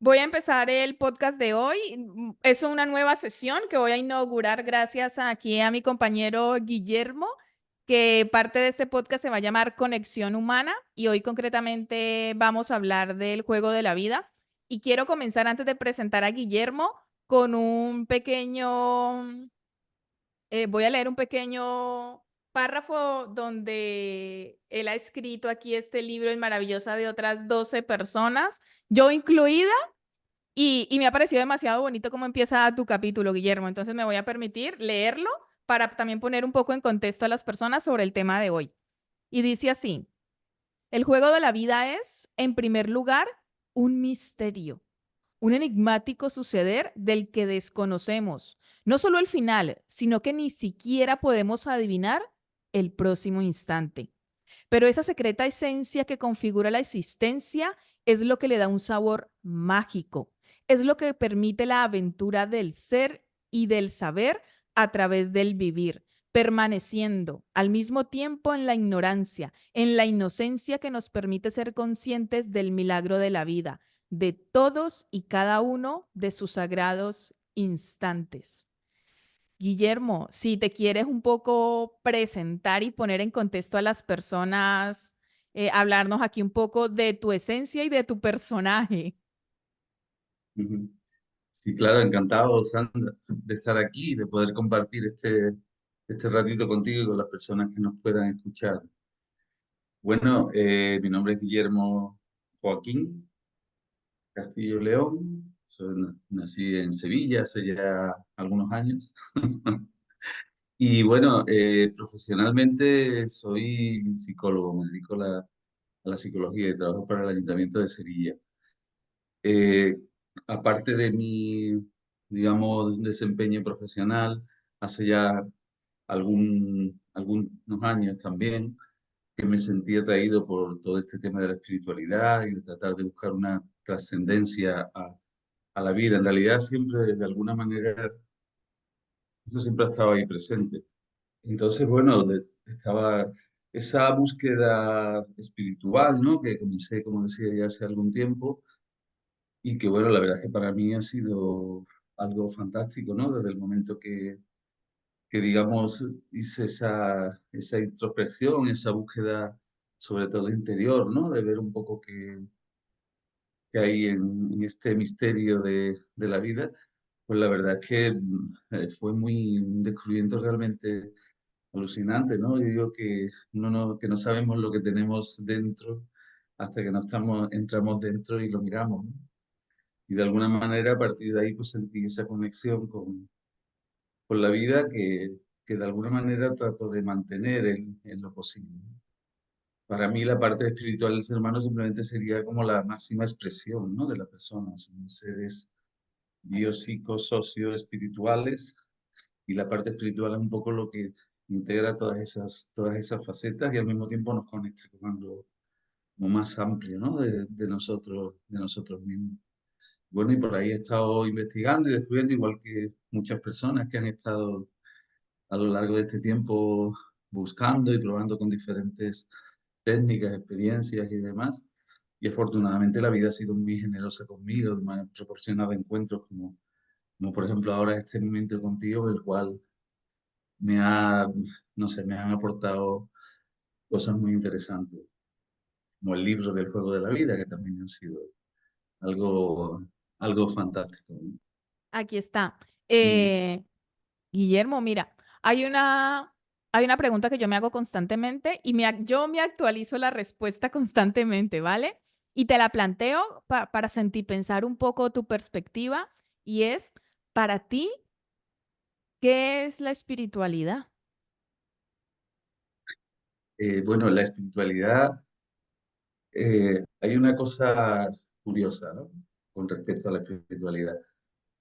Voy a empezar el podcast de hoy. Es una nueva sesión que voy a inaugurar gracias aquí a mi compañero Guillermo, que parte de este podcast se va a llamar Conexión Humana y hoy concretamente vamos a hablar del juego de la vida. Y quiero comenzar antes de presentar a Guillermo con un pequeño, voy a leer un pequeño párrafo donde él ha escrito aquí este libro en maravillosa de otras 12 personas, yo incluida. Y me ha parecido demasiado bonito cómo empieza tu capítulo, Guillermo. Entonces me voy a permitir leerlo para también poner un poco en contexto a las personas sobre el tema de hoy. Y dice así, el juego de la vida es, en primer lugar, un misterio, un enigmático suceder del que desconocemos no solo el final, sino que ni siquiera podemos adivinar el próximo instante. Pero esa secreta esencia que configura la existencia es lo que le da un sabor mágico, es lo que permite la aventura del ser y del saber a través del vivir, permaneciendo al mismo tiempo en la ignorancia, en la inocencia que nos permite ser conscientes del milagro de la vida, de todos y cada uno de sus sagrados instantes. Guillermo, si te quieres un poco presentar y poner en contexto a las personas, hablarnos aquí un poco de tu esencia y de tu personaje. Ujú. Sí, claro, encantado, Sandra, de estar aquí y de poder compartir este ratito contigo y con las personas que nos puedan escuchar. Bueno, mi nombre es Guillermo Joaquín Castillo León. Nací en Sevilla hace ya algunos años. Y bueno, profesionalmente soy psicólogo, me dedico a la psicología y trabajo para el Ayuntamiento de Sevilla. Eh, Aparte de mi, digamos, desempeño profesional, hace ya algunos años también que me sentí atraído por todo este tema de la espiritualidad y de tratar de buscar una trascendencia a la vida. En realidad siempre, de alguna manera, eso siempre ha estado ahí presente. Entonces, bueno, estaba esa búsqueda espiritual, ¿no? Que comencé, como decía, ya hace algún tiempo. Y que bueno, la verdad es que para mí ha sido algo fantástico, ¿no? Desde el momento que digamos, hice esa introspección, esa búsqueda, sobre todo interior, ¿no? De ver un poco qué hay en este misterio de la vida, pues la verdad es que fue muy un descubrimiento realmente alucinante, ¿no? Y digo que que no sabemos lo que tenemos dentro hasta que no entramos dentro y lo miramos, ¿no? Y de alguna manera a partir de ahí pues sentí esa conexión con la vida que de alguna manera trato de mantener en lo posible. Para mí la parte espiritual del ser humano simplemente sería como la máxima expresión, ¿no? De la persona. Somos seres biopsicosocioespirituales y la parte espiritual es un poco lo que integra todas esas facetas y al mismo tiempo nos conecta con algo como más amplio, ¿no? De nosotros mismos. Bueno, y por ahí he estado investigando y descubriendo, igual que muchas personas que han estado a lo largo de este tiempo buscando y probando con diferentes técnicas, experiencias y demás. Y afortunadamente la vida ha sido muy generosa conmigo, me ha proporcionado encuentros como por ejemplo ahora este momento contigo, el cual me ha, no sé, me han aportado cosas muy interesantes, como el libro del juego de la vida, que también han sido algo, algo fantástico, ¿no? Aquí está. Y Eh, Guillermo, mira, hay una pregunta que yo me hago constantemente y yo me actualizo la respuesta constantemente, ¿vale? Y te la planteo para sentir, pensar un poco tu perspectiva y es, para ti, ¿qué es la espiritualidad? bueno, la espiritualidad, hay una cosa curiosa, ¿no? Con respecto a la espiritualidad.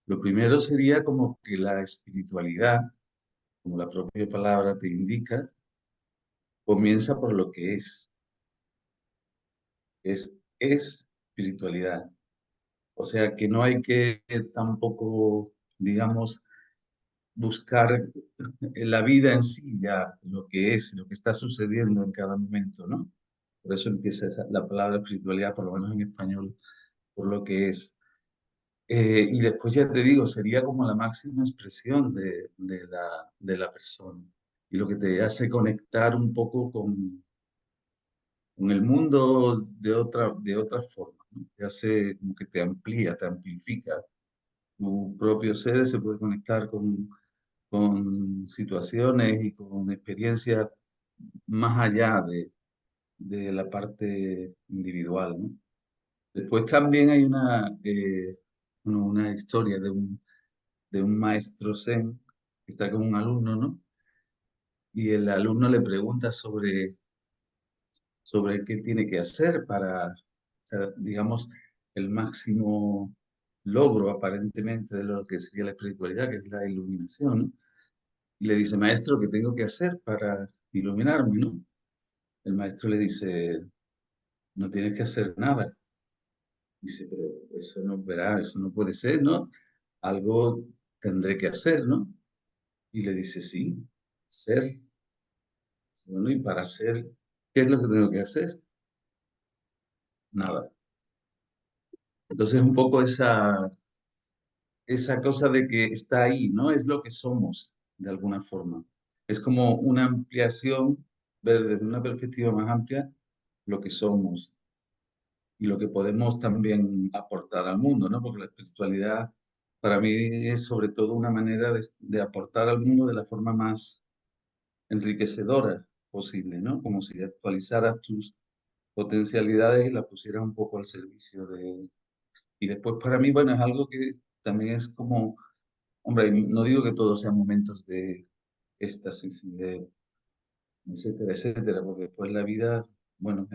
Lo primero sería como que la espiritualidad, como la propia palabra te indica, comienza por lo que es espiritualidad. O sea que no hay que tampoco, digamos, buscar en la vida en sí ya lo que es, lo que está sucediendo en cada momento, ¿no? Por eso empieza la palabra espiritualidad, por lo menos en español, por lo que es. Y después ya te digo, sería como la máxima expresión de la persona. Y lo que te hace conectar un poco con el mundo de otra forma, ¿no? Te hace como que te amplía, te amplifica. Tu propio ser se puede conectar con situaciones y con experiencias más allá de la parte individual, ¿no? Después también hay bueno, una historia de un maestro Zen que está con un alumno, ¿no? Y el alumno le pregunta sobre qué tiene que hacer para, o sea, digamos, el máximo logro aparentemente de lo que sería la espiritualidad, que es la iluminación, ¿no? Y le dice, maestro, ¿qué tengo que hacer para iluminarme, ¿no? El maestro le dice, no tienes que hacer nada. Dice, pero eso no, verá, eso no puede ser, ¿no? Algo tendré que hacer, ¿no? Y le dice, sí, ser. Bueno, y para hacer, ¿qué es lo que tengo que hacer? Nada. Entonces, un poco esa cosa de que está ahí, ¿no? Es lo que somos, de alguna forma. Es como una ampliación, ver desde una perspectiva más amplia lo que somos y lo que podemos también aportar al mundo, ¿no? Porque la espiritualidad para mí es sobre todo una manera de aportar al mundo de la forma más enriquecedora posible, ¿no? Como si actualizaras tus potencialidades y las pusieras un poco al servicio de... Y después para mí, bueno, es algo que también es como, hombre, no digo que todos sean momentos de éxtasis, y de etcétera, etcétera, porque después la vida, bueno,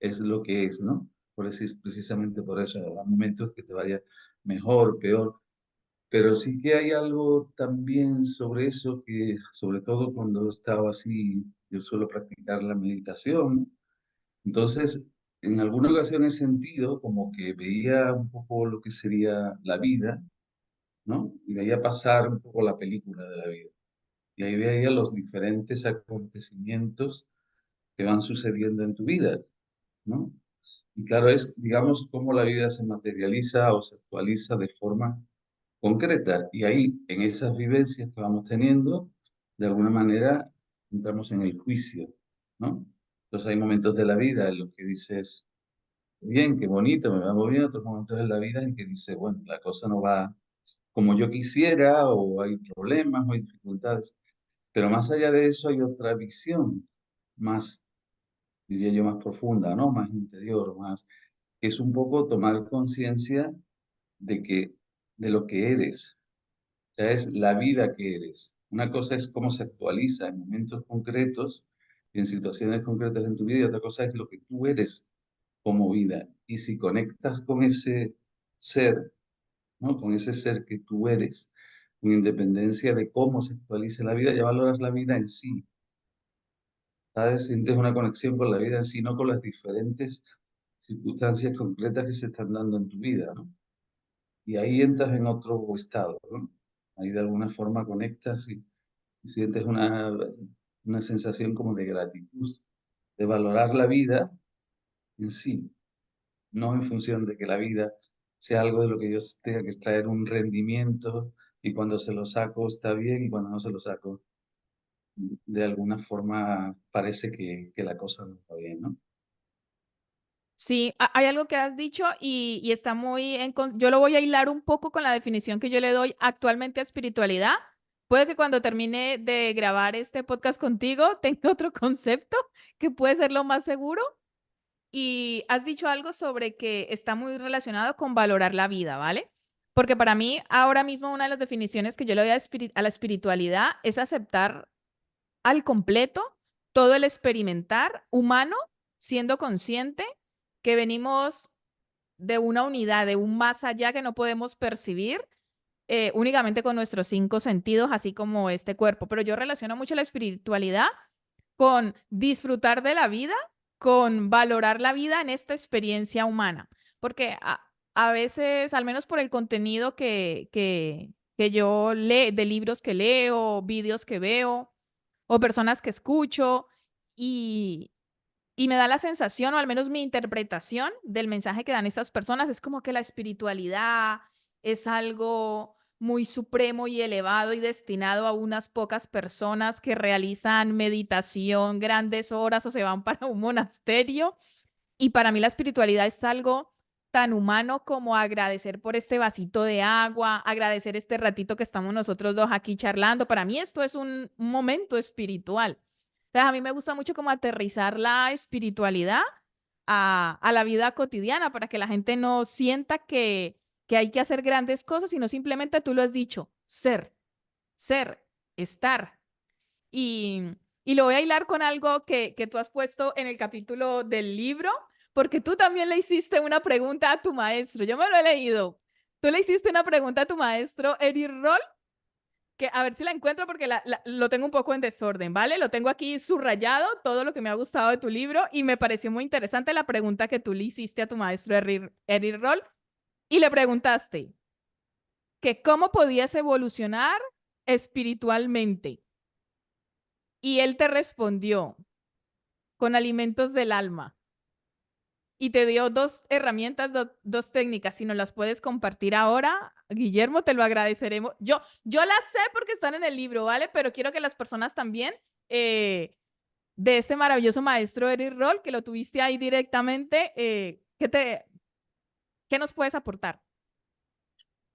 es lo que es, ¿no? Por eso, precisamente por eso, habrá momentos que te vaya mejor, peor, pero sí que hay algo también sobre eso que, sobre todo cuando estaba así, yo suelo practicar la meditación. Entonces, en alguna ocasión he sentido como que veía un poco lo que sería la vida, ¿no? Y veía pasar un poco la película de la vida. Y ahí veía los diferentes acontecimientos que van sucediendo en tu vida, ¿no? Y claro, es, digamos, cómo la vida se materializa o se actualiza de forma concreta. Y ahí, en esas vivencias que vamos teniendo, de alguna manera entramos en el juicio, ¿no? Entonces hay momentos de la vida en los que dices, bien, qué bonito, me va muy bien, otros momentos de la vida en que dices, bueno, la cosa no va como yo quisiera, o hay problemas, o hay dificultades. Pero más allá de eso hay otra visión, más, diría yo, más profunda, ¿no? Más interior, más, que es un poco tomar conciencia de que, de lo que eres, o sea, es la vida que eres. Una cosa es cómo se actualiza en momentos concretos y en situaciones concretas en tu vida, y otra cosa es lo que tú eres como vida. Y si conectas con ese ser, ¿no? Con ese ser que tú eres, con independencia de cómo se actualice la vida, ya valoras la vida en sí. ¿Sabes? Sientes una conexión con la vida en sí, no con las diferentes circunstancias concretas que se están dando en tu vida, ¿no? Y ahí entras en otro estado, ¿no? Ahí de alguna forma conectas y sientes una sensación como de gratitud, de valorar la vida en sí, no en función de que la vida sea algo de lo que yo tenga que extraer un rendimiento y cuando se lo saco está bien y cuando no se lo saco, de alguna forma parece que la cosa no está bien, ¿no? Sí, hay algo que has dicho y está muy yo lo voy a hilar un poco con la definición que yo le doy actualmente a espiritualidad. Puede que cuando termine de grabar este podcast contigo tenga otro concepto que puede ser lo más seguro. Y has dicho algo sobre que está muy relacionado con valorar la vida, ¿vale? Porque para mí ahora mismo una de las definiciones que yo le doy a la espiritualidad es aceptar al completo todo el experimentar humano, siendo consciente que venimos de una unidad, de un más allá que no podemos percibir únicamente con nuestros cinco sentidos, así como este cuerpo. Pero yo relaciono mucho la espiritualidad con disfrutar de la vida, con valorar la vida en esta experiencia humana. Porque a veces, al menos por el contenido que yo leo, de libros que leo, vídeos que veo, o personas que escucho, y, y me da la sensación, o al menos mi interpretación del mensaje que dan estas personas, es como que la espiritualidad es algo muy supremo y elevado y destinado a unas pocas personas que realizan meditación grandes horas o se van para un monasterio. Y para mí la espiritualidad es algo tan humano como agradecer por este vasito de agua, agradecer este ratito que estamos nosotros dos aquí charlando. Para mí esto es un momento espiritual. Entonces, a mí me gusta mucho como aterrizar la espiritualidad a la vida cotidiana para que la gente no sienta que hay que hacer grandes cosas, sino simplemente tú lo has dicho, ser, estar. Y, y lo voy a hilar con algo que tú has puesto en el capítulo del libro, porque tú también le hiciste una pregunta a tu maestro. Yo me lo he leído. Tú le hiciste una pregunta a tu maestro, Eric Roll, que a ver si la encuentro porque lo tengo un poco en desorden, ¿vale? Lo tengo aquí subrayado, todo lo que me ha gustado de tu libro, y me pareció muy interesante la pregunta que tú le hiciste a tu maestro, Eric Roll, y le preguntaste que cómo podías evolucionar espiritualmente. Y él te respondió con alimentos del alma y te dio dos herramientas, dos técnicas. Si nos las puedes compartir ahora, Guillermo, te lo agradeceremos. Yo las sé porque están en el libro, ¿vale? Pero quiero que las personas también de este maravilloso maestro Eric Roll, que lo tuviste ahí directamente, ¿qué nos puedes aportar?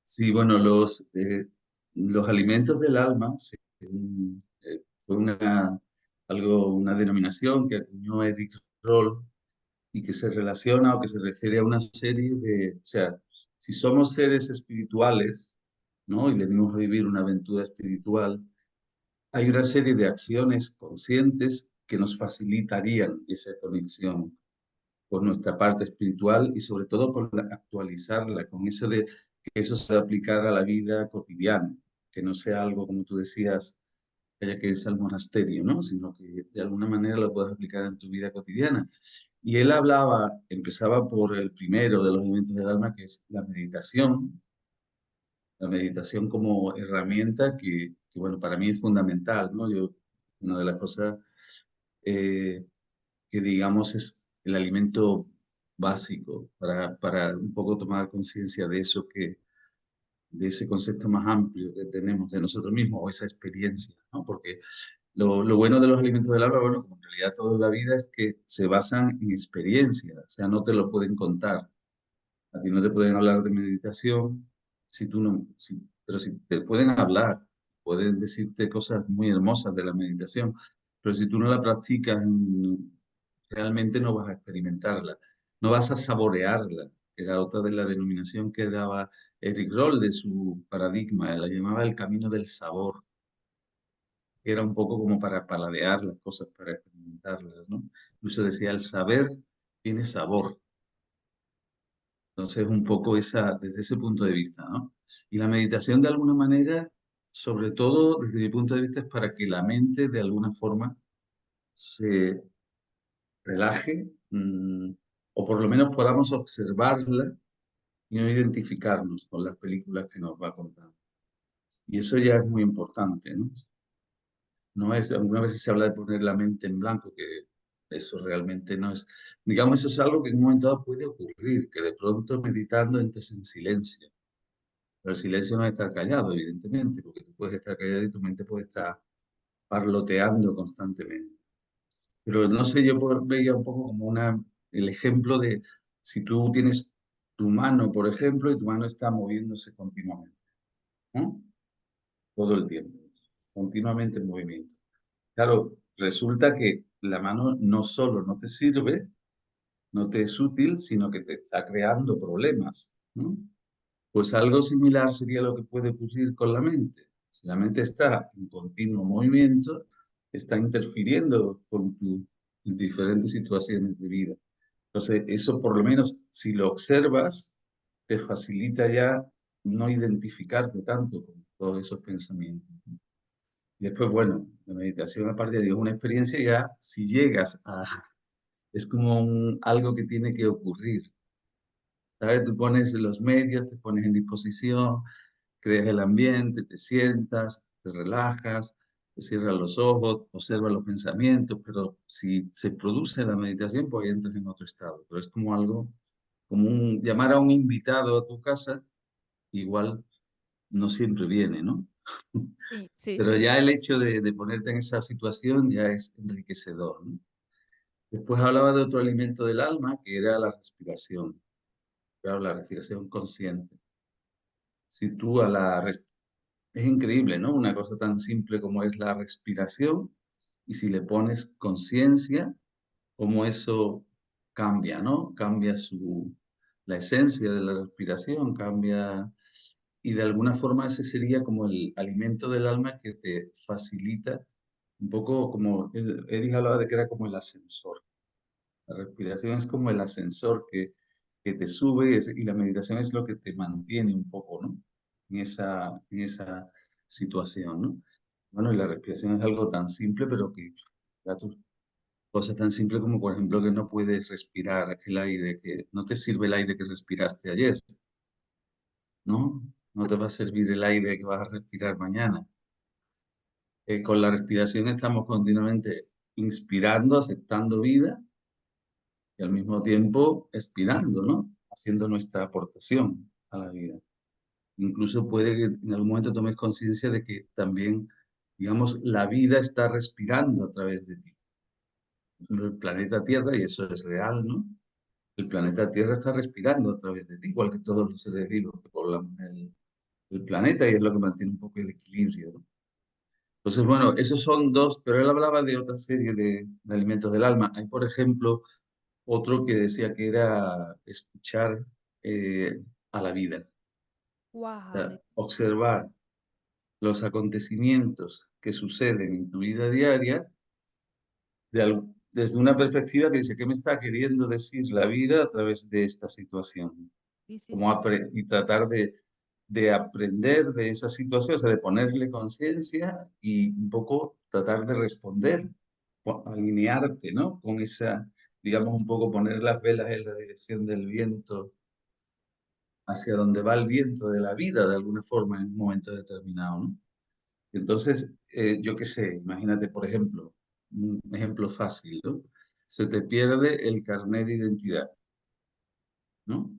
Sí, bueno, los alimentos del alma sí, fue una denominación que acuñó Eric Roll y que se relaciona o que se refiere a una serie de, o sea, si somos seres espirituales, ¿no? Y venimos a vivir una aventura espiritual, hay una serie de acciones conscientes que nos facilitarían esa conexión con nuestra parte espiritual y sobre todo con actualizarla, con eso de que eso se va a aplicar a la vida cotidiana, que no sea algo, como tú decías, que haya que irse al monasterio, ¿no? Sino que de alguna manera lo puedas aplicar en tu vida cotidiana. Y él empezaba por el primero de los elementos del alma, que es la meditación como herramienta bueno, para mí es fundamental, ¿no? Una de las cosas eh, que digamos es el alimento básico para un poco tomar conciencia de eso de ese concepto más amplio que tenemos de nosotros mismos o esa experiencia, ¿no? Porque lo bueno de los alimentos del alma, bueno, como en realidad toda la vida, es que se basan en experiencia, o sea, no te lo pueden contar. A ti no te pueden hablar de meditación si tú no, pero si te pueden hablar, pueden decirte cosas muy hermosas de la meditación, pero si tú no la practicas, realmente no vas a experimentarla, no vas a saborearla, que era otra de la denominación que daba Eric Roll de su paradigma, la llamaba el camino del sabor, que era un poco como para paladear las cosas, para experimentarlas, ¿no? Incluso decía, el saber tiene sabor. Entonces, un poco desde ese punto de vista, ¿no? Y la meditación, de alguna manera, sobre todo desde mi punto de vista, es para que la mente, de alguna forma, se relaje, o por lo menos podamos observarla y no identificarnos con las películas que nos va contando. Y eso ya es muy importante, ¿no? No es, algunas veces se habla de poner la mente en blanco, que eso realmente no es, digamos, eso es algo que en un momento dado puede ocurrir, que de pronto meditando entres en silencio. Pero el silencio no es estar callado, evidentemente, porque tú puedes estar callado y tu mente puede estar parloteando constantemente. Pero no sé, veía un poco como el ejemplo de si tú tienes tu mano, por ejemplo, y tu mano está moviéndose continuamente, ¿no? Todo el tiempo, continuamente en movimiento. Claro, resulta que la mano no solo no te sirve, no te es útil, sino que te está creando problemas, ¿no? Pues algo similar sería lo que puede ocurrir con la mente. Si la mente está en continuo movimiento, está interfiriendo con tus diferentes situaciones de vida. Entonces, eso por lo menos, si lo observas, te facilita ya no identificarte tanto con todos esos pensamientos. Y después, bueno, la meditación, aparte de Dios, es una experiencia ya, si llegas a, es como algo que tiene que ocurrir. ¿Sabes? Tú pones los medios, te pones en disposición, creas el ambiente, te sientas, te relajas, te cierras los ojos, observas los pensamientos, pero si se produce la meditación, pues entras en otro estado. Pero es como algo, como llamar a un invitado a tu casa igual no siempre viene, ¿no? Sí, sí, Pero sí. ya el hecho de ponerte en esa situación ya es enriquecedor, ¿no? Después hablaba de otro alimento del alma, que era la respiración, claro, la respiración consciente. Si tú a la Es increíble, ¿no? Una cosa tan simple como es la respiración, y si le pones conciencia, cómo eso cambia, ¿no? Cambia la esencia de la respiración, cambia, y de alguna forma ese sería como el alimento del alma que te facilita un poco como, Erich hablaba de que era como el ascensor. La respiración es como el ascensor que te sube y la meditación es lo que te mantiene un poco, ¿no? En esa situación, ¿no? Bueno, y la respiración es algo tan simple, pero que da cosas tan simples como, por ejemplo, que no puedes respirar el aire, que no te sirve el aire que respiraste ayer, ¿no? No te va a servir el aire que vas a respirar mañana. Con la respiración estamos continuamente inspirando, aceptando vida y al mismo tiempo expirando, ¿no? Haciendo nuestra aportación a la vida. Incluso puede que en algún momento tomes conciencia de que también, digamos, la vida está respirando a través de ti. El planeta Tierra, y eso es real, ¿no? El planeta Tierra está respirando a través de ti, igual que todos los seres vivos que poblan el planeta, y es lo que mantiene un poco el equilibrio, ¿no? Entonces, bueno, esos son dos, pero él hablaba de otra serie de alimentos del alma. Hay, por ejemplo, otro que decía que era escuchar a la vida, o Wow. sea, observar los acontecimientos que suceden en tu vida diaria desde una perspectiva que dice, ¿qué me está queriendo decir la vida a través de esta situación? Sí, sí, sí. Y tratar de aprender de esa situación, o sea, de ponerle conciencia y un poco tratar de responder, alinearte, ¿no? Con esa, digamos, un poco poner las velas en la dirección del viento, hacia donde va el viento de la vida, de alguna forma, en un momento determinado, ¿no? Entonces, yo qué sé, imagínate, por ejemplo, un ejemplo fácil, ¿no? Se te pierde el carnet de identidad, ¿no?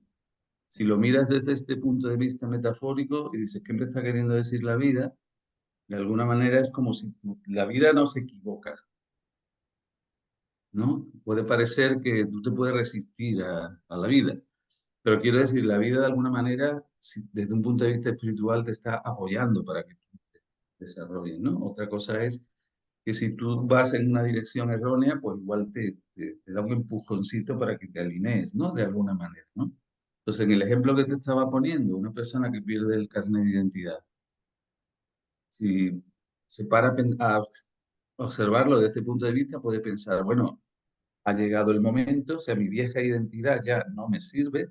Si lo miras desde este punto de vista metafórico y dices, ¿qué me está queriendo decir la vida? De alguna manera es como si la vida no se equivoca, ¿no? Puede parecer que tú te puedes resistir a la vida, pero quiero decir, la vida de alguna manera, desde un punto de vista espiritual, te está apoyando para que tú te desarrolles, ¿no? Otra cosa es que si tú vas en una dirección errónea, pues igual te da un empujoncito para que te alinees, ¿no? De alguna manera, ¿no? Entonces, en el ejemplo que te estaba poniendo, una persona que pierde el carnet de identidad, si se para a observarlo desde este punto de vista, puede pensar, bueno, ha llegado el momento, o sea, mi vieja identidad ya no me sirve,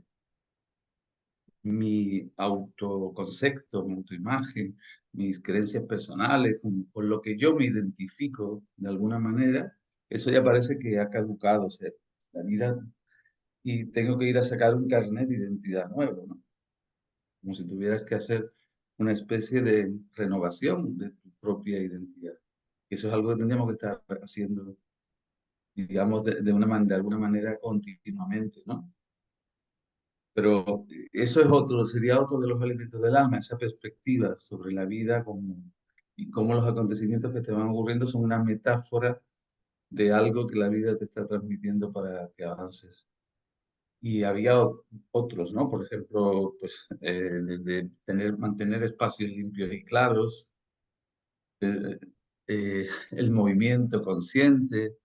mi autoconcepto, mi autoimagen, mis creencias personales, con lo que yo me identifico de alguna manera, eso ya parece que ha caducado, o sea, la vida, y tengo que ir a sacar un carnet de identidad nuevo, ¿no? Como si tuvieras que hacer una especie de renovación de tu propia identidad. Eso es algo que tendríamos que estar haciendo, digamos, de alguna manera continuamente, ¿no? Pero eso es otro, sería otro de los elementos del alma, esa perspectiva sobre la vida y cómo los acontecimientos que te van ocurriendo son una metáfora de algo que la vida te está transmitiendo para que avances. Y había otros, ¿no? Por ejemplo, pues desde mantener espacios limpios y claros, eh, el movimiento consciente,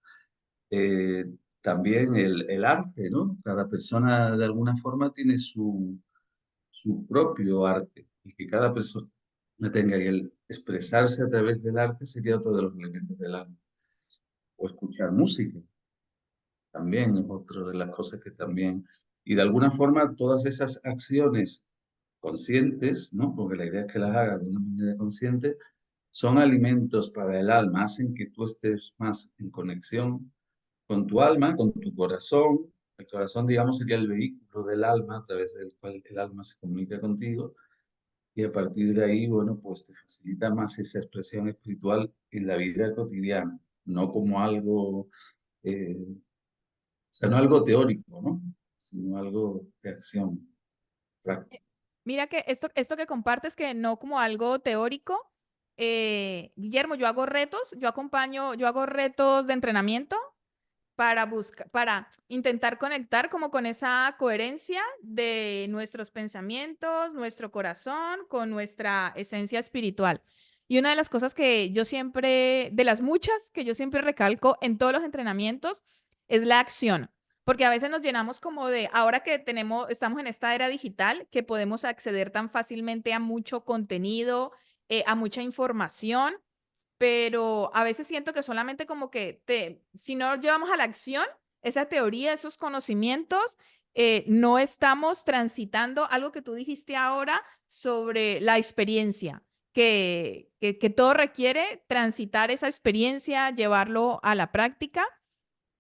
eh, también el arte, ¿no? Cada persona de alguna forma tiene su propio arte y que cada persona tenga y el expresarse a través del arte sería otro de los elementos del alma. O escuchar música también es otra de las cosas que también, y de alguna forma todas esas acciones conscientes, ¿no? Porque la idea es que las hagas de una manera consciente, son alimentos para el alma, hacen que tú estés más en conexión con tu alma, con tu corazón. El corazón, digamos, sería el vehículo del alma a través del cual el alma se comunica contigo. Y a partir de ahí, bueno, pues te facilita más esa expresión espiritual en la vida cotidiana, no como algo, o sea, no algo teórico, ¿no? Sino algo de acción práctica. Mira que esto que compartes, que no como algo teórico, Guillermo, yo hago retos de entrenamiento para buscar, para intentar conectar como con esa coherencia de nuestros pensamientos, nuestro corazón, con nuestra esencia espiritual. Y una de las cosas que yo siempre, de las muchas que yo siempre recalco en todos los entrenamientos, es la acción. Porque a veces nos llenamos como de, ahora que estamos en esta era digital, que podemos acceder tan fácilmente a mucho contenido, a mucha información, pero a veces siento que solamente como que si no llevamos a la acción esa teoría, esos conocimientos, no estamos transitando algo que tú dijiste ahora sobre la experiencia, que todo requiere transitar esa experiencia, llevarlo a la práctica.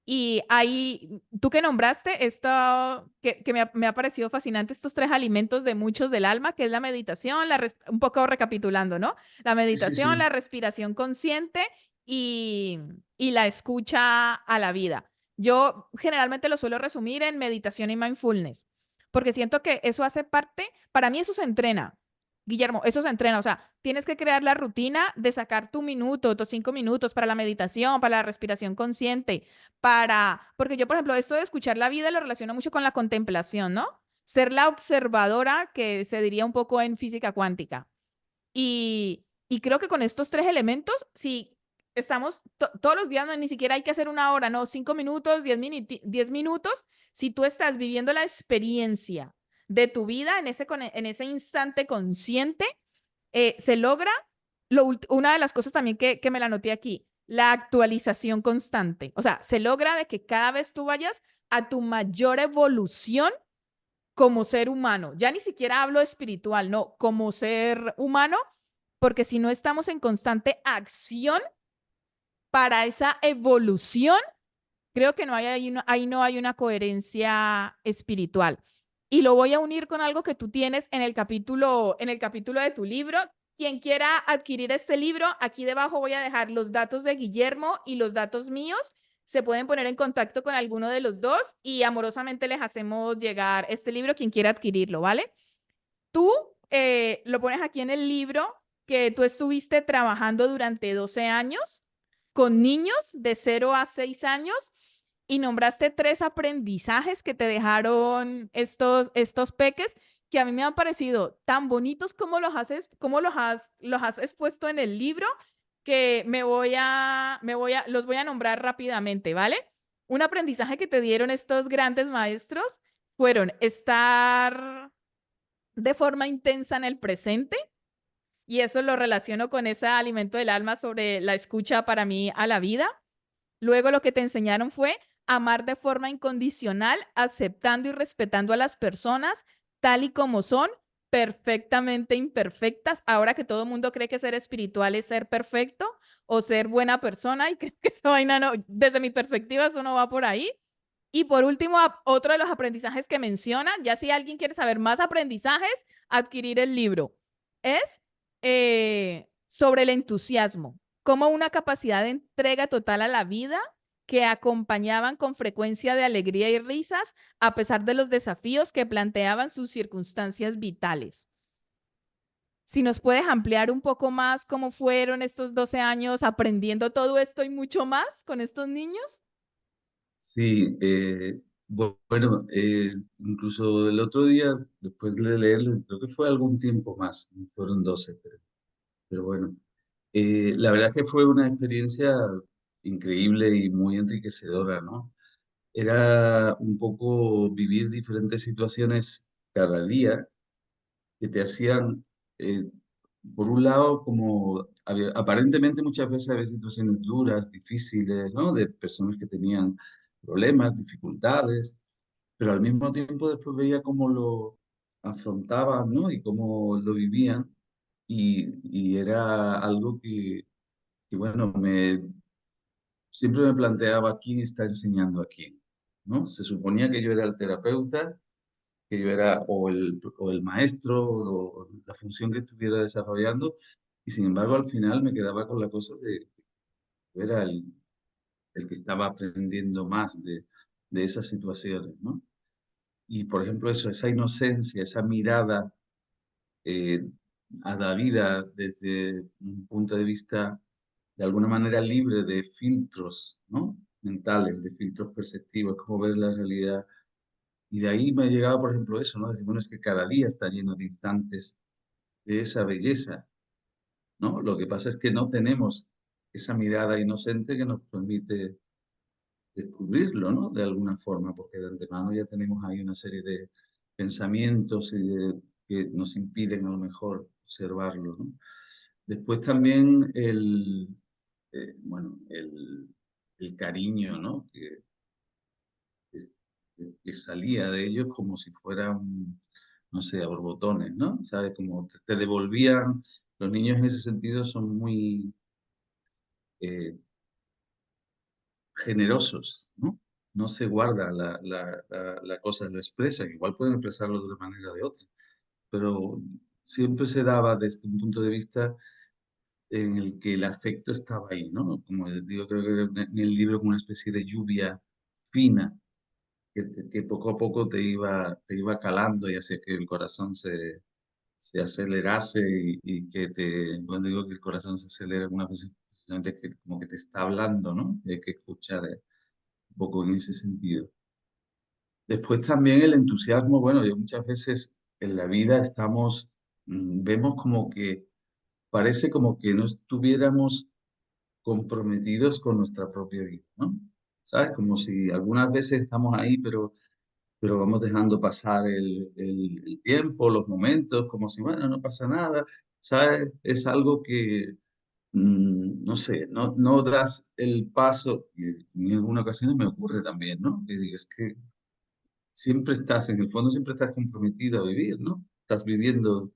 Y ahí, tú que nombraste esto, que me ha parecido fascinante, estos tres alimentos de muchos del alma, que es la meditación, un poco recapitulando, ¿no? La Sí, sí, meditación, sí. la respiración consciente y, y la escucha a la vida. Yo generalmente lo suelo resumir en meditación y mindfulness, porque siento que eso hace parte, para mí eso se entrena. Guillermo, eso se entrena, o sea, tienes que crear la rutina de sacar tu minuto, tus 5 minutos para la meditación, para la respiración consciente, porque yo, por ejemplo, esto de escuchar la vida lo relaciono mucho con la contemplación, ¿no? Ser la observadora, que se diría un poco en física cuántica. Y creo que con estos tres elementos, si estamos todos los días, no, ni siquiera hay que hacer una hora, no, 5 minutos, 10 minutos, si tú estás viviendo la experiencia de tu vida en ese instante consciente, se logra una de las cosas también que me la anoté aquí, la actualización constante. O sea, se logra de que cada vez tú vayas a tu mayor evolución como ser humano. Ya ni siquiera hablo espiritual, no, como ser humano, porque si no estamos en constante acción para esa evolución, creo que ahí no hay una coherencia espiritual. Y lo voy a unir con algo que tú tienes en el capítulo de tu libro. Quien quiera adquirir este libro, aquí debajo voy a dejar los datos de Guillermo y los datos míos. Se pueden poner en contacto con alguno de los dos y amorosamente les hacemos llegar este libro quien quiera adquirirlo, ¿vale? Tú lo pones aquí en el libro que tú estuviste trabajando durante 12 años con niños de 0 a 6 años y nombraste tres aprendizajes que te dejaron estos peques que a mí me han parecido tan bonitos como los has expuesto en el libro que los voy a nombrar rápidamente, ¿vale? Un aprendizaje que te dieron estos grandes maestros fueron estar de forma intensa en el presente, y eso lo relaciono con ese alimento del alma sobre la escucha para mí a la vida. Luego lo que te enseñaron fue amar de forma incondicional, aceptando y respetando a las personas tal y como son, perfectamente imperfectas. Ahora que todo el mundo cree que ser espiritual es ser perfecto o ser buena persona, y creo que esa vaina no, desde mi perspectiva, eso no va por ahí. Y por último, otro de los aprendizajes que menciona, ya si alguien quiere saber más aprendizajes, adquirir el libro, es sobre el entusiasmo, como una capacidad de entrega total a la vida que acompañaban con frecuencia de alegría y risas a pesar de los desafíos que planteaban sus circunstancias vitales. Si nos puedes ampliar un poco más cómo fueron estos 12 años aprendiendo todo esto y mucho más con estos niños. Sí, bueno, incluso el otro día, después de leerlo, creo que fue algún tiempo más, no fueron 12, pero bueno. La verdad es que fue una experiencia increíble y muy enriquecedora, ¿no? Era un poco vivir diferentes situaciones cada día que te hacían, eh, por un lado, como aparentemente muchas veces había situaciones duras, difíciles, ¿no? De personas que tenían problemas, dificultades, pero al mismo tiempo después veía cómo lo afrontaban, ¿no? Y cómo lo vivían, y era algo bueno, siempre me planteaba quién está enseñando a quién, ¿no? Se suponía que yo era el terapeuta, que yo era o el maestro, o la función que estuviera desarrollando, y sin embargo al final me quedaba con la cosa de que yo era el que estaba aprendiendo más de esas situaciones, ¿no? Y por ejemplo eso, esa inocencia, esa mirada eh, a la vida desde un punto de vista de alguna manera libre de filtros, ¿no? Mentales, de filtros perceptivos, cómo ver la realidad. Y de ahí me ha llegado, por ejemplo, eso, ¿no? Decir, bueno, es que cada día está lleno de instantes de esa belleza, ¿no? Lo que pasa es que no tenemos esa mirada inocente que nos permite descubrirlo, ¿no? De alguna forma, porque de antemano ya tenemos ahí una serie de pensamientos que nos impiden a lo mejor observarlo, ¿no? Después también bueno, el cariño, ¿no? Que salía de ellos como si fueran, no sé, a borbotones, ¿no? ¿Sabes? Como te devolvían, los niños en ese sentido son muy eh, generosos, ¿no? No se guarda la cosa, lo expresa, que igual pueden expresarlo de una manera o de otra, pero siempre se daba desde un punto de vista en el que el afecto estaba ahí, ¿no? Como digo, creo que en el libro como una especie de lluvia fina que poco a poco te iba calando y hacía que el corazón se acelerase y que cuando digo que el corazón se acelera, algunas veces precisamente es que como que te está hablando, ¿no? Y hay que escuchar un poco en ese sentido. Después también el entusiasmo, bueno, yo muchas veces en la vida vemos como que parece como que no estuviéramos comprometidos con nuestra propia vida, ¿no? ¿Sabes? Como si algunas veces estamos ahí, pero vamos dejando pasar el tiempo, los momentos, como si, bueno, no pasa nada, ¿sabes? Es algo que, no sé, no das el paso, y en alguna ocasión me ocurre también, ¿no? Que digas que siempre estás, en el fondo siempre estás comprometido a vivir, ¿no? Estás viviendo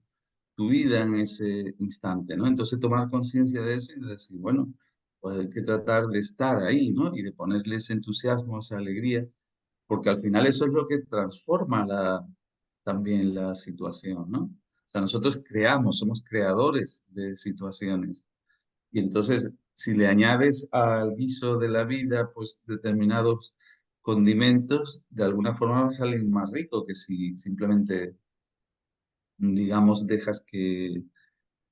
tu vida en ese instante, ¿no? Entonces tomar conciencia de eso y decir, bueno, pues hay que tratar de estar ahí, ¿no? Y de ponerle ese entusiasmo, esa alegría, porque al final eso es lo que transforma también la situación, ¿no? O sea, nosotros creamos, somos creadores de situaciones. Y entonces, si le añades al guiso de la vida, pues determinados condimentos, de alguna forma va a salir más rico que si simplemente, digamos, dejas que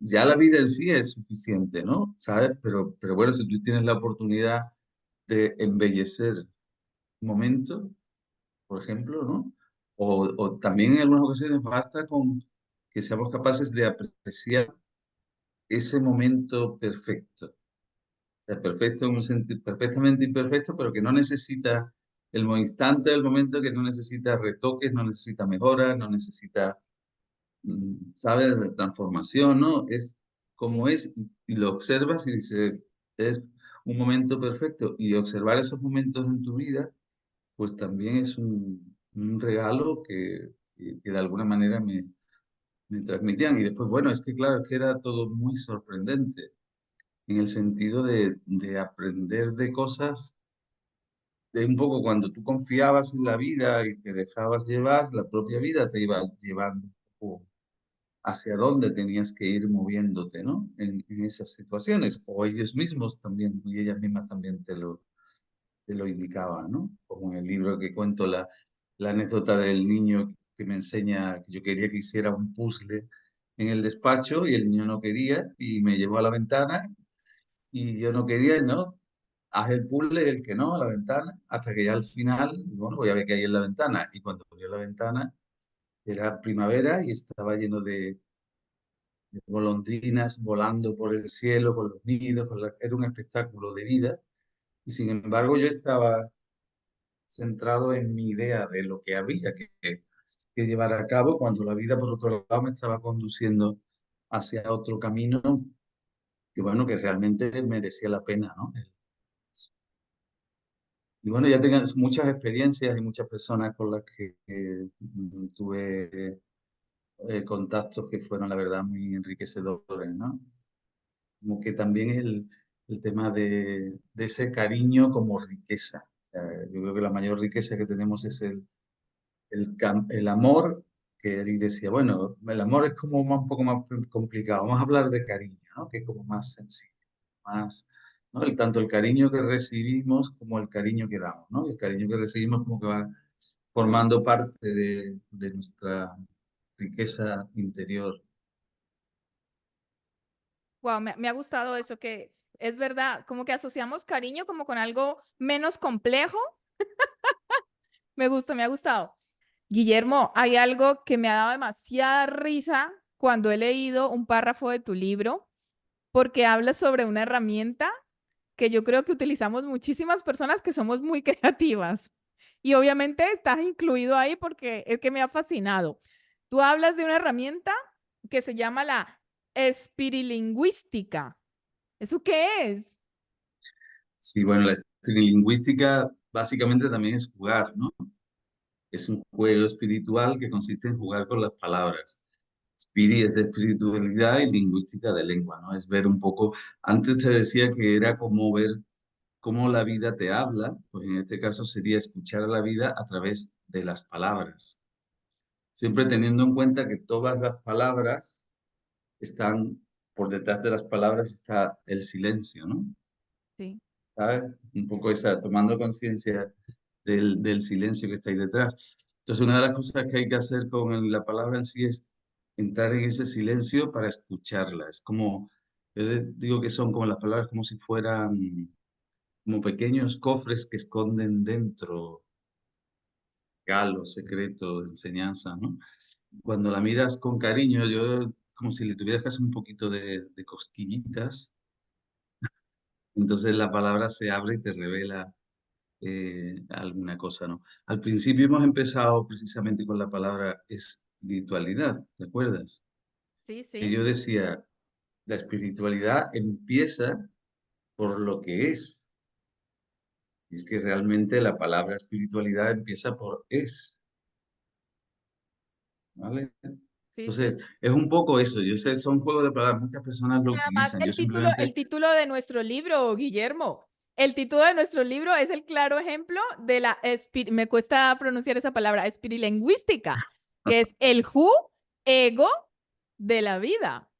ya la vida en sí es suficiente, ¿no? ¿Sabes? Pero bueno, si tú tienes la oportunidad de embellecer un momento, por ejemplo, ¿no? O también en algunas ocasiones basta con que seamos capaces de apreciar ese momento perfecto. O sea, perfecto en un sentido perfectamente imperfecto, pero que no necesita instante del momento, que no necesita retoques, no necesita mejoras, no necesita, ¿sabes?, de transformación, ¿no? Es como Sí. es y lo observas y dices, es un momento perfecto. Y observar esos momentos en tu vida pues también es un regalo que de alguna manera me transmitían. Y después, bueno, es que claro, es que era todo muy sorprendente en el sentido de aprender de cosas, de un poco cuando tú confiabas en la vida y te dejabas llevar, la propia vida te iba llevando un poco hacia dónde tenías que ir moviéndote, ¿no? En esas situaciones, o ellos mismos también, y ellas mismas también te lo indicaba, ¿no? Como en el libro que cuento la anécdota del niño que me enseña que yo quería que hiciera un puzzle en el despacho y el niño no quería y me llevó a la ventana y yo no quería, ¿no? Haz el puzzle, el que no, a la ventana, hasta que ya al final, bueno, voy a ver qué hay en la ventana. Y cuando abrió la ventana, era primavera y estaba lleno de golondrinas volando por el cielo, con los nidos, era un espectáculo de vida. Y sin embargo, yo estaba centrado en mi idea de lo que había que llevar a cabo, cuando la vida, por otro lado, me estaba conduciendo hacia otro camino que, bueno, que realmente merecía la pena, ¿no? Y bueno, ya tengo muchas experiencias y muchas personas con las que tuve contactos que fueron, la verdad, muy enriquecedores, ¿no? Como que también el tema de ese cariño como riqueza. Yo creo que la mayor riqueza que tenemos es el amor, que él decía, bueno, el amor es como un poco más complicado, vamos a hablar de cariño, ¿no? Que es como más sencillo, más, ¿no? Tanto el cariño que recibimos como el cariño que damos, ¿no? Y el cariño que recibimos como que va formando parte de nuestra riqueza interior. Wow, me ha gustado eso, que es verdad, como que asociamos cariño como con algo menos complejo. Me gusta, me ha gustado. Guillermo, hay algo que me ha dado demasiada risa cuando he leído un párrafo de tu libro, porque habla sobre una herramienta que yo creo que utilizamos muchísimas personas que somos muy creativas. Y obviamente estás incluido ahí porque es que me ha fascinado. Tú hablas de una herramienta que se llama la espirilingüística. ¿Eso qué es? Sí, bueno, la lingüística básicamente también es jugar, ¿no? Es un juego espiritual que consiste en jugar con las palabras. Spiri es de espiritualidad y lingüística de lengua, ¿no? Es ver un poco, antes te decía que era como ver cómo la vida te habla, pues en este caso sería escuchar a la vida a través de las palabras. Siempre teniendo en cuenta que todas las palabras están, por detrás de las palabras está el silencio, ¿no? Sí, ¿Sabes? Un poco esa, tomando conciencia del silencio que está ahí detrás. Entonces, una de las cosas que hay que hacer con la palabra en sí es entrar en ese silencio para escucharla. Es como, digo que son como las palabras como si fueran como pequeños cofres que esconden dentro regalos, secretos, enseñanza, ¿no? Cuando la miras con cariño, yo como si le tuvieras que hacer un poquito de cosquillitas, entonces la palabra se abre y te revela alguna cosa, ¿no? Al principio hemos empezado precisamente con la palabra espiritualidad, ¿te acuerdas? sí, Que sí, yo decía, la espiritualidad empieza por lo que es. Y es que realmente la palabra espiritualidad empieza por es, ¿vale? sí, sí. Entonces, es un poco eso. Yo sé, son juegos de palabras, muchas personas lo Además, utilizan. Yo el simplemente, título de nuestro libro, Guillermo, el título de nuestro libro es el claro ejemplo de la, me cuesta pronunciar esa palabra, espirilingüística, que es el ego de la vida.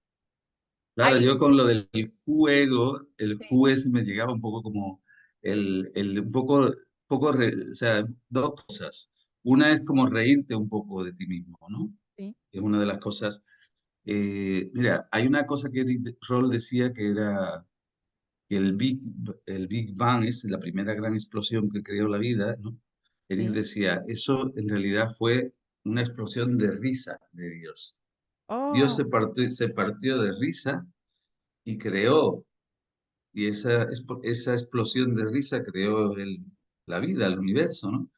claro, Ahí, yo con lo del juego, el sí, juez me llegaba un poco como un poco, o sea, dos cosas. Una es como reírte un poco de ti mismo, ¿no? sí, Es una de las cosas. Mira, hay una cosa que Eric Roll decía que era que el Big Bang es la primera gran explosión que creó la vida, ¿no? Eric sí. decía, eso en realidad fue una explosión de risa de Dios. Dios Oh, se partió de risa y creó, y esa explosión de risa creó la vida, el universo, ¿no?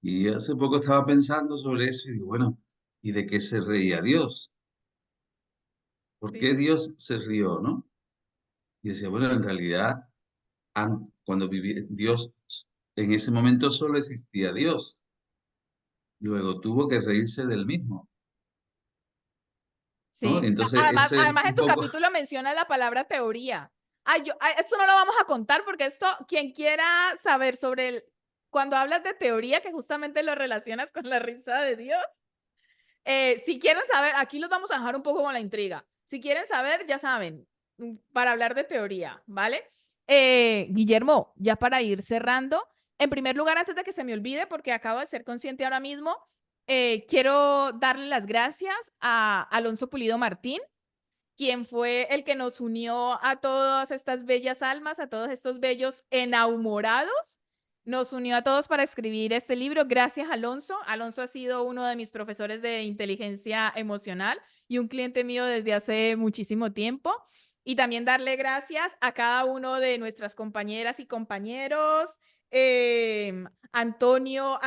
Y hace poco estaba pensando sobre eso y digo, bueno, ¿y de qué se reía Dios? ¿Por sí, qué Dios se rió, no? Y decía, bueno, en realidad, cuando vivía Dios, en ese momento solo existía Dios. Luego tuvo que reírse del mismo, ¿no? Y sí. entonces Además, ese es además en un tu poco, capítulo menciona la palabra teoría. Ay, esto no lo vamos a contar porque esto, quien quiera saber sobre cuando hablas de teoría, que justamente lo relacionas con la risa de Dios, si quieren saber, aquí los vamos a dejar un poco con la intriga. Si quieren saber, ya saben, para hablar de teoría, ¿vale? Guillermo, ya para ir cerrando, en primer lugar, antes de que se me olvide, porque acabo de ser consciente ahora mismo, quiero darle las gracias a Alonso Pulido Martín, quien fue el que nos unió a todas estas bellas almas, a todos estos bellos enamorados. Nos unió a todos para escribir este libro. Gracias, Alonso. Alonso ha sido uno de mis profesores de inteligencia emocional y un cliente mío desde hace muchísimo tiempo. Y también darle gracias a cada uno de nuestras compañeras y compañeros. Antonio,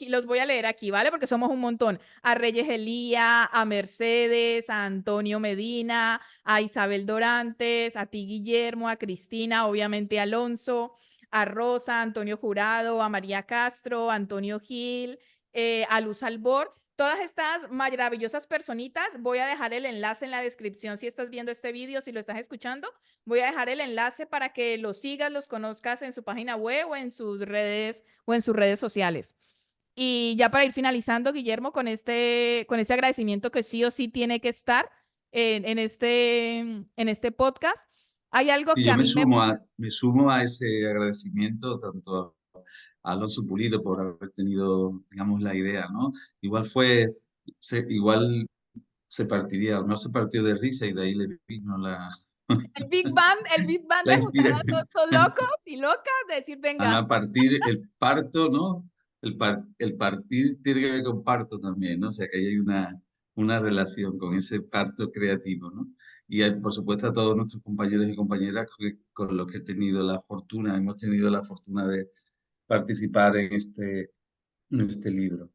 los voy a leer aquí, ¿vale? Porque somos un montón. A Reyes Elía, a Mercedes, a Antonio Medina, a Isabel Dorantes, a ti Guillermo, a Cristina, obviamente a Alonso, a Rosa, a Antonio Jurado, a María Castro, a Antonio Gil, a Luz Albor. Todas estas maravillosas personitas, voy a dejar el enlace en la descripción si estás viendo este video, si lo estás escuchando, voy a dejar el enlace para que los sigas, los conozcas en su página web o en sus redes sociales. Y ya para ir finalizando, Guillermo, con este agradecimiento que sí o sí tiene que estar en este podcast, hay algo y que yo a mí me... me sumo a ese agradecimiento tanto a Alonso Pulido por haber tenido, digamos, la idea, ¿no? Igual igual se partiría, no se partió de risa y de ahí le vino El Big Bang La de juntar a inspiración. todos estos locos y locas, de decir, Van venga, a partir el parto, ¿no? El partir tiene que ver con parto también, ¿no? O sea, que ahí hay una relación con ese parto creativo, ¿no? Y hay, por supuesto, a todos nuestros compañeros y compañeras con los que he tenido la fortuna, hemos tenido la fortuna de participar en este libro.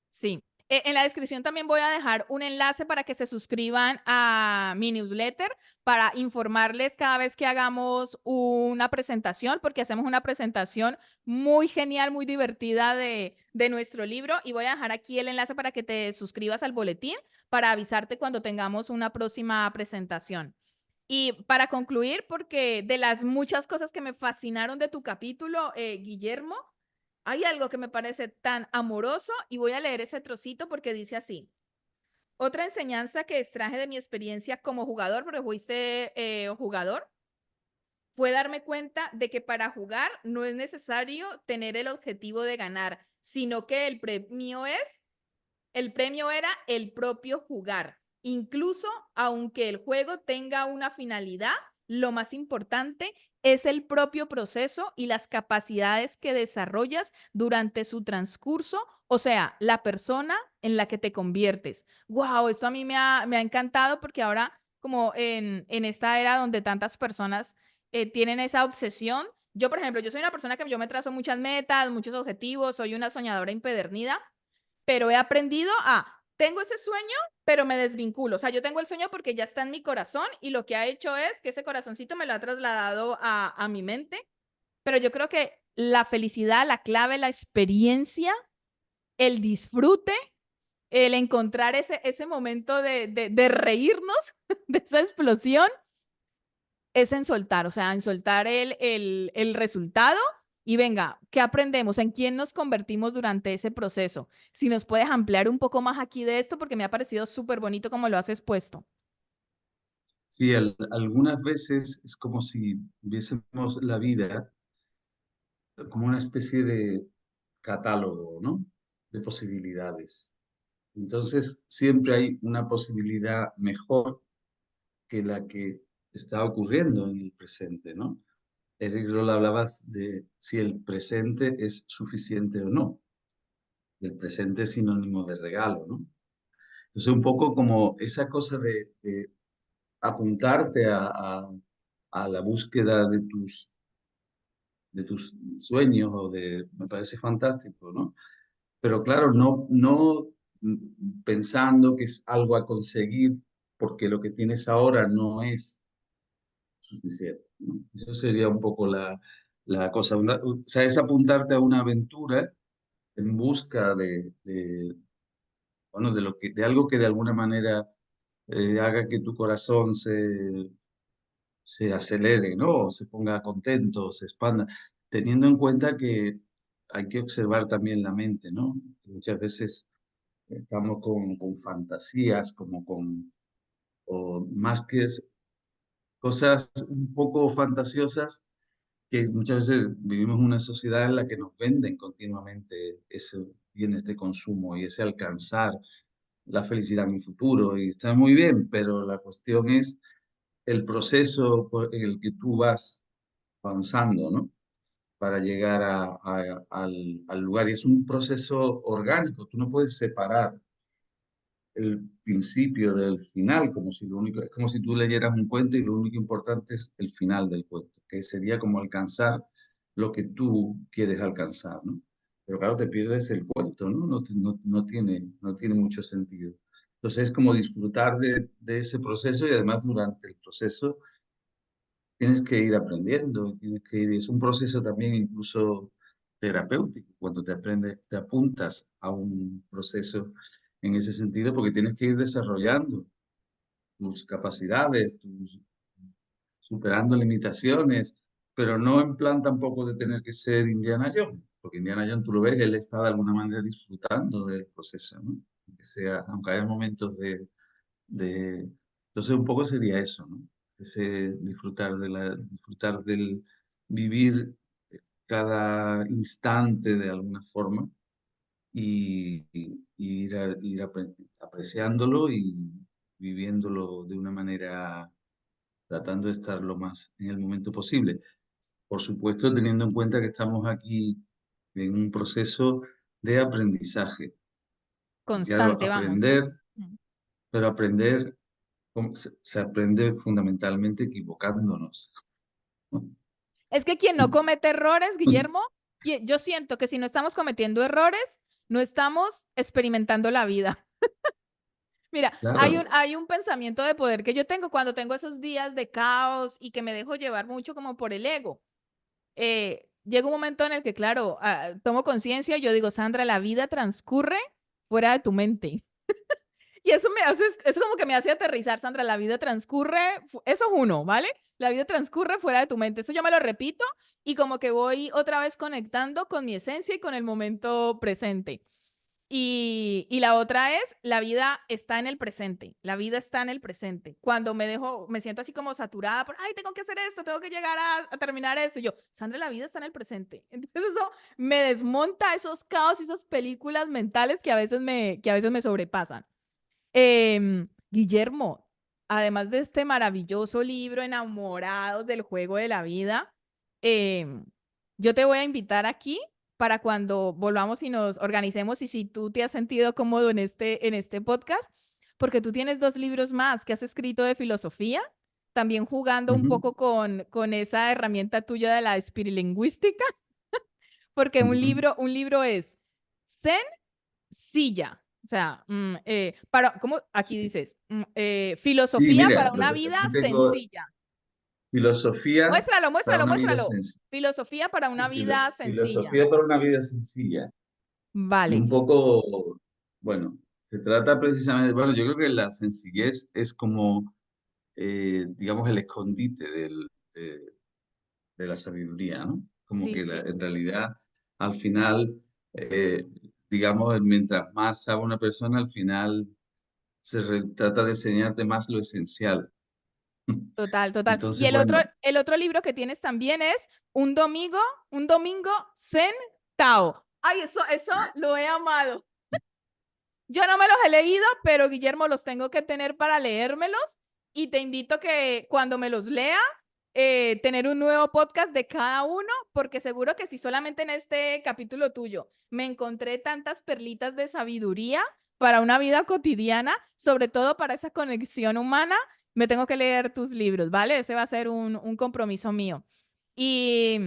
sí. En la descripción también voy a dejar un enlace para que se suscriban a mi newsletter para informarles cada vez que hagamos una presentación, porque hacemos una presentación muy genial, muy divertida de nuestro libro. Y voy a dejar aquí el enlace para que te suscribas al boletín para avisarte cuando tengamos una próxima presentación. Y para concluir, porque de las muchas cosas que me fascinaron de tu capítulo, Guillermo, hay algo que me parece tan amoroso y voy a leer ese trocito porque dice así. Otra enseñanza que extraje de mi experiencia como jugador, porque fuiste jugador, fue darme cuenta de que para jugar no es necesario tener el objetivo de ganar, sino que el premio era el propio jugar. Incluso aunque el juego tenga una finalidad, lo más importante es el propio proceso y las capacidades que desarrollas durante su transcurso, o sea, la persona en la que te conviertes. Wow, esto a mí me ha encantado porque ahora, como en esta era donde tantas personas tienen esa obsesión, yo, por ejemplo, yo soy una persona que yo me trazo muchas metas, muchos objetivos, soy una soñadora impedernida, pero he aprendido tengo ese sueño, pero me desvinculo. O sea, yo tengo el sueño porque ya está en mi corazón y lo que ha hecho es que ese corazoncito me lo ha trasladado a mi mente. Pero yo creo que la felicidad, la clave, la experiencia, el disfrute, el encontrar ese momento de reírnos de esa explosión, es en soltar, o sea, en soltar el resultado y venga, ¿qué aprendemos? ¿En quién nos convertimos durante ese proceso? Si nos puedes ampliar un poco más aquí de esto, porque me ha parecido súper bonito como lo has expuesto. Sí, algunas veces es como si viésemos la vida como una especie de catálogo, ¿no? De posibilidades. Entonces, siempre hay una posibilidad mejor que la que está ocurriendo en el presente, ¿no? Eric Roll hablaba de si el presente es suficiente o no. El presente es sinónimo de regalo, ¿no? Entonces, un poco como esa cosa de apuntarte a la búsqueda de tus sueños me parece fantástico, ¿no? Pero claro, no pensando que es algo a conseguir porque lo que tienes ahora no es suficiente, ¿no? Eso sería un poco la cosa. O sea, es apuntarte a una aventura en busca bueno, de algo que de alguna manera haga que tu corazón se acelere, ¿no? O se ponga contento, se expanda, teniendo en cuenta que hay que observar también la mente, ¿no? Muchas veces estamos con fantasías, o más que cosas un poco fantasiosas, que muchas veces vivimos en una sociedad en la que nos venden continuamente ese bienes de consumo y ese alcanzar la felicidad en un futuro. Y está muy bien, pero la cuestión es el proceso en el que tú vas avanzando, ¿no? Para llegar al lugar. Y es un proceso orgánico, tú no puedes separar el principio del final, como si lo único, es como si tú leyeras un cuento y lo único importante es el final del cuento, que sería como alcanzar lo que tú quieres alcanzar, ¿no? Pero claro, te pierdes el cuento, ¿no? No tiene mucho sentido. Entonces es como disfrutar de ese proceso y además durante el proceso tienes que ir aprendiendo, es un proceso también incluso terapéutico, cuando te apuntas a un proceso en ese sentido, porque tienes que ir desarrollando tus capacidades, superando limitaciones, pero no en plan tampoco de tener que ser Indiana Jones, porque Indiana Jones tú lo ves, él está de alguna manera disfrutando del proceso, ¿no? Aunque haya momentos de... Entonces un poco sería eso, ¿no? Ese disfrutar del vivir cada instante de alguna forma y ir apreciándolo y viviéndolo de una manera tratando de estar lo más en el momento posible. Por supuesto, teniendo en cuenta que estamos aquí en un proceso de aprendizaje. Y claro, Constante, vamos. aprender, pero aprender se aprende fundamentalmente equivocándonos. Es que quien no comete errores, Guillermo, yo siento que si no estamos cometiendo errores, no estamos experimentando la vida. Mira, Claro. hay un pensamiento de poder que yo tengo cuando tengo esos días de caos y que me dejo llevar mucho como por el ego. Llega un momento en el que, claro, tomo conciencia y yo digo, Sandra, la vida transcurre fuera de tu mente. Y eso me hace, eso como que me hace aterrizar, Sandra, la vida transcurre, eso es uno, ¿vale? La vida transcurre fuera de tu mente. Eso yo me lo repito y como que voy otra vez conectando con mi esencia y con el momento presente. Y la otra es, la vida está en el presente, la vida está en el presente. Cuando me dejo, me siento así como saturada por, ay, tengo que hacer esto, tengo que llegar a terminar esto. Y yo, Sandra, la vida está en el presente. Entonces eso me desmonta esos caos y esas películas mentales que a veces me sobrepasan. Guillermo, además de este maravilloso libro, Enamorados del juego de la vida, em, yo te voy a invitar aquí para cuando volvamos y nos organicemos y si tú te has sentido cómodo en este podcast, porque tú tienes dos libros más que has escrito de filosofía, también jugando un Ujú, poco con esa herramienta tuya de la espirilingüística, porque ujú. un libro es Zen silla. O sea, ¿cómo? Aquí Sí. dices, Sí, filosofía mira, para una vida aquí tengo sencilla. filosofía Muéstralo, para muéstralo, una vida muéstralo. sencilla. Filosofía para una vida sencilla. Filosofía para una vida sencilla. Y Vale, un poco, bueno, se trata precisamente, bueno, yo creo que la sencillez es como, digamos, el escondite de la sabiduría, ¿no? Como sí, que sí, en realidad, al final, eh, digamos, mientras más sabe una persona, al final trata de enseñarte más lo esencial. total, total. Y Entonces, bueno, el otro libro que tienes también es un domingo Zen Tao. Ay, eso lo he amado. Yo no me los he leído, pero Guillermo los tengo que tener para leérmelos y te invito que cuando me los lea, tener un nuevo podcast de cada uno, porque seguro que si solamente en este capítulo tuyo me encontré tantas perlitas de sabiduría para una vida cotidiana, sobre todo para esa conexión humana, me tengo que leer tus libros, ¿vale? Ese va a ser un compromiso mío. Y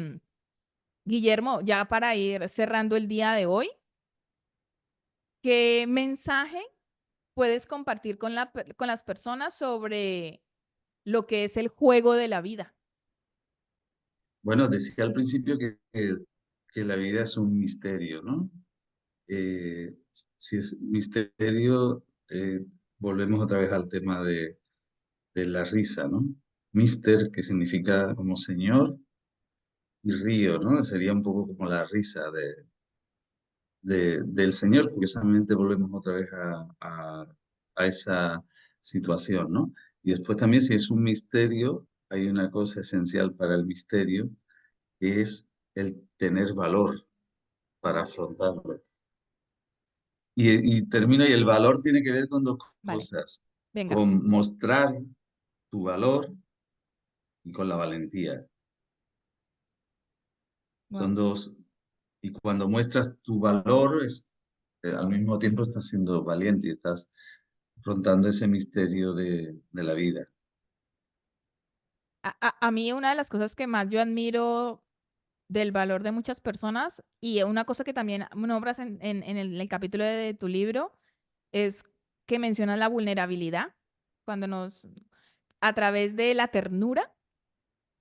Guillermo, ya para ir cerrando el día de hoy, ¿qué mensaje puedes compartir con con las personas sobre lo que es el juego de la vida? bueno, decía al principio que la vida es un misterio, ¿no? Eh, si es un misterio, volvemos otra vez al tema de la risa, ¿no? Mister, que significa como señor, y río, ¿no? Sería un poco como la risa del señor. Curiosamente volvemos otra vez a esa situación, ¿no? Y después también si es un misterio, hay una cosa esencial para el misterio, que es el tener valor para afrontarlo. Y termino, y el valor tiene que ver con dos Vale, cosas, venga. con mostrar tu valor y con la valentía. Son Wow. dos, y cuando muestras tu valor, al mismo tiempo estás siendo valiente y estás afrontando ese misterio de la vida. A mí una de las cosas que más yo admiro del valor de muchas personas y una cosa que también nombras en el capítulo de tu libro es que mencionas la vulnerabilidad cuando a través de la ternura,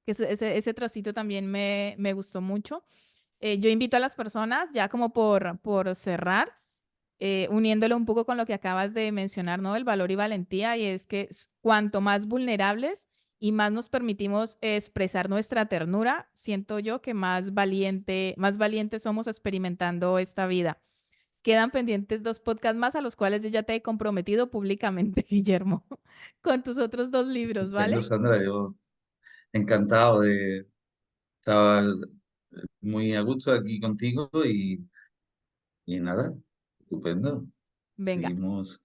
que ese trocito también me gustó mucho. Yo invito a las personas, ya como por cerrar, uniéndolo un poco con lo que acabas de mencionar, ¿no? El valor y valentía, y es que cuanto más vulnerables y más nos permitimos expresar nuestra ternura, siento yo que más valientes somos experimentando esta vida. Quedan pendientes dos podcasts más a los cuales yo ya te he comprometido públicamente, Guillermo, con tus otros dos libros, ¿vale? Estupendo, Sandra. Yo encantado estaba muy a gusto aquí contigo y nada, estupendo. Venga, Seguimos.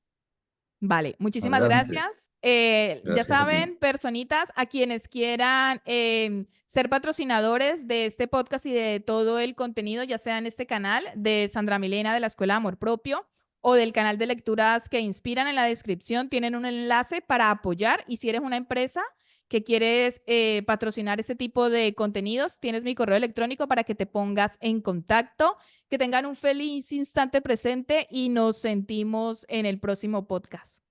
Vale, muchísimas Adelante. gracias. Ya Gracias a ti. saben, personitas, a quienes quieran ser patrocinadores de este podcast y de todo el contenido, ya sea en este canal de Sandra Milena de la Escuela de Amor Propio o del canal de lecturas que inspiran, en la descripción tienen un enlace para apoyar. Y si eres una empresa que quieres patrocinar este tipo de contenidos, tienes mi correo electrónico para que te pongas en contacto. Que tengan un feliz instante presente y nos sentimos en el próximo podcast.